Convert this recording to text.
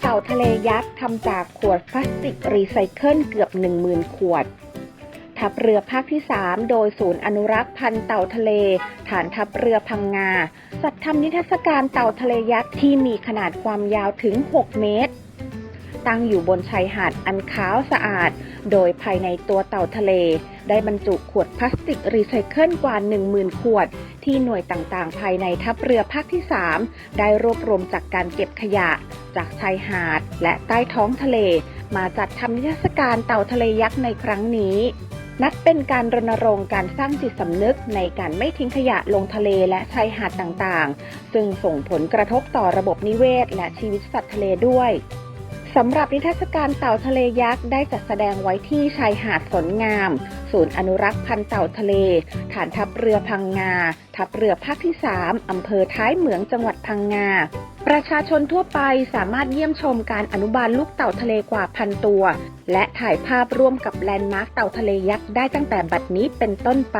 เต่าทะเลยักษ์ทำจากขวดพลาสติกรีไซเคิลเกือบ 10,000 ขวดทัพเรือภาคที่ 3 โดยศูนย์อนุรักษ์พันธุ์เต่าทะเลฐานทัพเรือพังงาจัดทำนิทรรศการเต่าทะเลยักษ์ที่มีขนาดความยาวถึง 6 เมตรตั้งอยู่บนชายหาดอันขาวสะอาดโดยภายในตัวเต่าทะเลได้บรรจุขวดพลาสติกรีไซเคิลกว่า 10,000 ขวดที่หน่วยต่างๆภายในทัพเรือภาคที่ 3 ได้รวบรวมจากการเก็บขยะจากชายหาดและใต้ท้องทะเลมาจัดทำนิทรรศการเต่าทะเลยักษ์ในครั้งนี้นับเป็นการรณรงค์การสร้างจิตสำนึกในการไม่ทิ้งขยะลงทะเลและชายหาดต่างๆซึ่งส่งผลกระทบต่อระบบนิเวศและชีวิตสัตว์ทะเลด้วยสำหรับนิทรรศการเต่าทะเลยักษ์ได้จัดแสดงไว้ที่ชายหาดสนงามศูนย์อนุรักษ์พันธุ์เต่าทะเลฐานทัพเรือพังงาทัพเรือภาคที่ 3 อำเภอท้ายเหมืองจังหวัดพังงาประชาชนทั่วไปสามารถเยี่ยมชมการอนุบาลลูกเต่าทะเลกว่า 1,000 ตัวและถ่ายภาพร่วมกับแลนด์มาร์คเต่าทะเลยักษ์ได้ตั้งแต่บัดนี้เป็นต้นไป